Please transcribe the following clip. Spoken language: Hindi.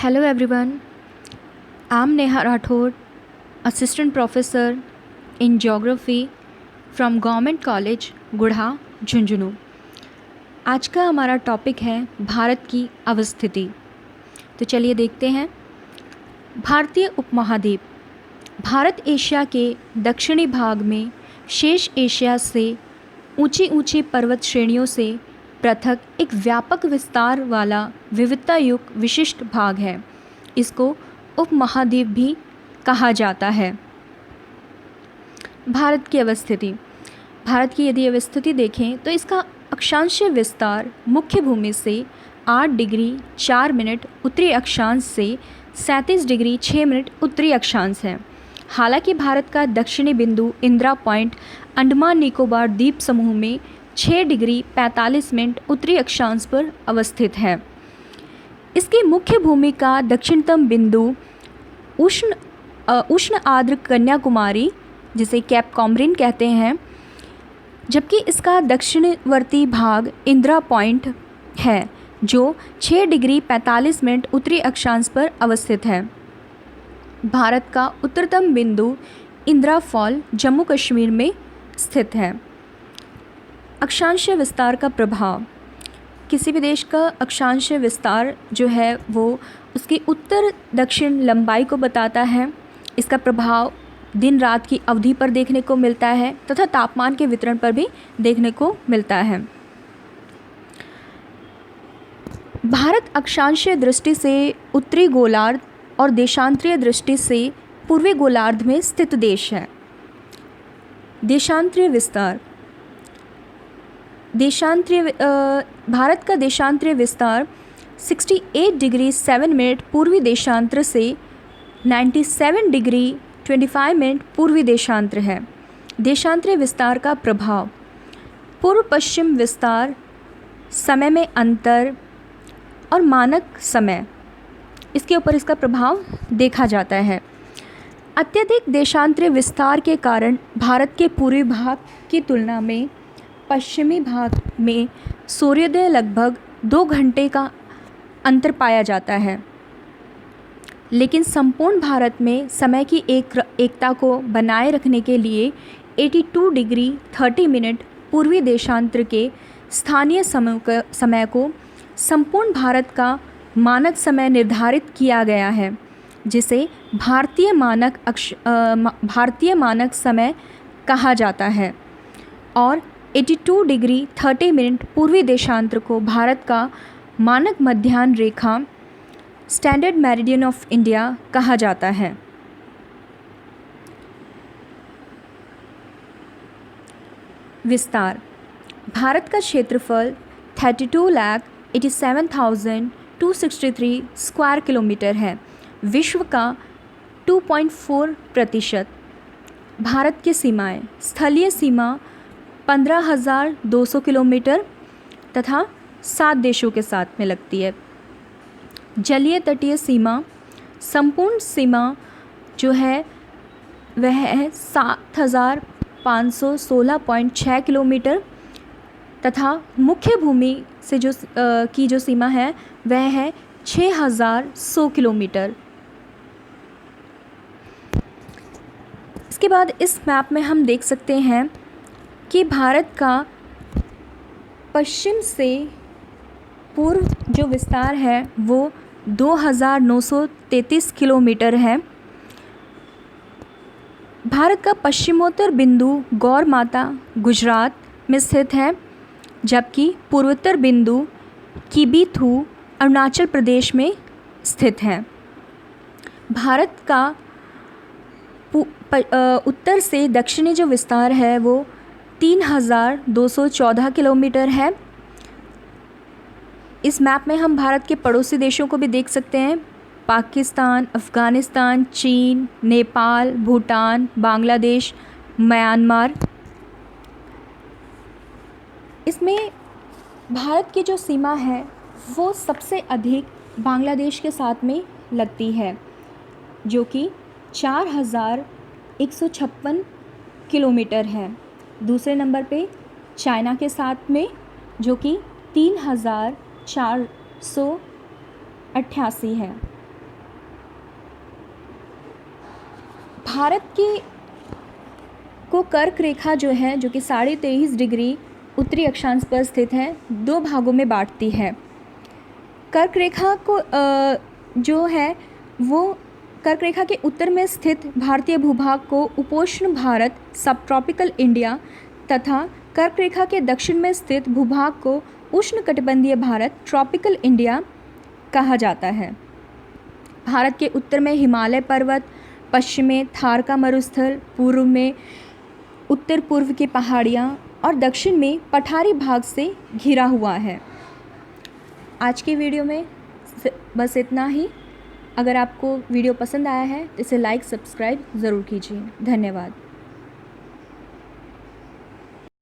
Hello everyone, I'm Neha Rathod, Assistant Professor in Geography from Government College, Gudha Jhunjhunu. आज का हमारा टॉपिक है भारत की अवस्थिति। तो चलिए देखते हैं। भारतीय उपमहाद्वीप। भारत एशिया के दक्षिणी भाग में शेष एशिया से ऊंची ऊंची पर्वत श्रेणियों से पृथक एक व्यापक विस्तार वाला विविधता युक्त विशिष्ट भाग है। इसको उपमहाद्वीप भी कहा जाता है। भारत की अवस्थिति। भारत की यदि अवस्थिति देखें तो इसका अक्षांशीय विस्तार मुख्य भूमि से 8 डिग्री 4 मिनट उत्तरी अक्षांश से 37 डिग्री 6 मिनट उत्तरी अक्षांश है। हालांकि भारत का दक्षिणी बिंदु इंदिरा पॉइंट अंडमान निकोबार द्वीप समूह में 6 डिग्री 45 मिनट उत्तरी अक्षांश पर अवस्थित है। इसकी मुख्य भूमि का दक्षिणतम बिंदु उष्ण आर्द्र कन्याकुमारी, जिसे कैप कॉमरिन कहते हैं, जबकि इसका दक्षिणवर्ती भाग इंदिरा पॉइंट है जो 6 डिग्री 45 मिनट उत्तरी अक्षांश पर अवस्थित है। भारत का उत्तरतम बिंदु इंदिरा फॉल जम्मू कश्मीर में स्थित है। अक्षांशीय विस्तार का प्रभाव। किसी भी देश का अक्षांशीय विस्तार जो है वो उसकी उत्तर दक्षिण लंबाई को बताता है। इसका प्रभाव दिन रात की अवधि पर देखने को मिलता है तथा तापमान के वितरण पर भी देखने को मिलता है। भारत अक्षांशीय दृष्टि से उत्तरी गोलार्ध और देशांतरीय दृष्टि से पूर्वी गोलार्ध में स्थित देश है। देशांतरीय विस्तार। भारत का देशांतरीय विस्तार 68 डिग्री 7 मिनट पूर्वी देशांतर से 97 डिग्री 25 मिनट पूर्वी देशांतर है। देशांतरीय विस्तार का प्रभाव। पूर्व पश्चिम विस्तार, समय में अंतर और मानक समय, इसके ऊपर इसका प्रभाव देखा जाता है। अत्यधिक देशांतरीय विस्तार के कारण भारत के पूर्वी भाग की तुलना में पश्चिमी भाग में सूर्योदय लगभग 2 घंटे का अंतर पाया जाता है। लेकिन संपूर्ण भारत में समय की एकता को बनाए रखने के लिए 82 डिग्री 30 मिनट पूर्वी देशांतर के स्थानीय समय को संपूर्ण भारत का मानक समय निर्धारित किया गया है, जिसे भारतीय मानक समय कहा जाता है। और 82 डिग्री 30 मिनट पूर्वी देशांतर को भारत का मानक मध्याह्न रेखा स्टैंडर्ड मेरिडियन ऑफ इंडिया कहा जाता है। विस्तार। भारत का क्षेत्रफल 32,87,263 स्क्वायर किलोमीटर है। विश्व का 2.4%। भारत की सीमाएं। स्थलीय सीमा 15,200 किलोमीटर तथा 7 देशों के साथ में लगती है। जलीय तटीय सीमा। संपूर्ण सीमा जो है वह है 7,516.6 किलोमीटर तथा मुख्य भूमि से जो सीमा है वह है 6,100 किलोमीटर। इसके बाद इस मैप में हम देख सकते हैं कि भारत का पश्चिम से पूर्व जो विस्तार है वो 2,933 किलोमीटर है। भारत का पश्चिमोत्तर बिंदु गौर माता गुजरात में स्थित है, जबकि पूर्वोत्तर बिंदु किबीथू अरुणाचल प्रदेश में स्थित है। भारत का उत्तर से दक्षिणी जो विस्तार है वो 3,214 किलोमीटर है। इस मैप में हम भारत के पड़ोसी देशों को भी देख सकते हैं। पाकिस्तान, अफ़गानिस्तान, चीन, नेपाल, भूटान, बांग्लादेश, म्यांमार। इसमें भारत की जो सीमा है वो सबसे अधिक बांग्लादेश के साथ में लगती है, जो कि 4,156 किलोमीटर है। दूसरे नंबर पे चाइना के साथ में जो कि 3,488 है। भारत की को कर्क रेखा जो है, जो कि 23.5 डिग्री उत्तरी अक्षांश पर स्थित है, 2 भागों में बांटती है। कर्क रेखा को जो है वो कर्क रेखा के उत्तर में स्थित भारतीय भूभाग को उपोष्ण भारत सब ट्रॉपिकल इंडिया तथा कर्क रेखा के दक्षिण में स्थित भूभाग को उष्णकटिबंधीय भारत ट्रॉपिकल इंडिया कहा जाता है। भारत के उत्तर में हिमालय पर्वत, पश्चिम में थार का मरुस्थल, पूर्व में उत्तर पूर्व की पहाड़ियाँ और दक्षिण में पठारी भाग से घिरा हुआ है। आज की वीडियो में बस इतना ही। अगर आपको वीडियो पसंद आया है तो इसे लाइक सब्सक्राइब ज़रूर कीजिए। धन्यवाद।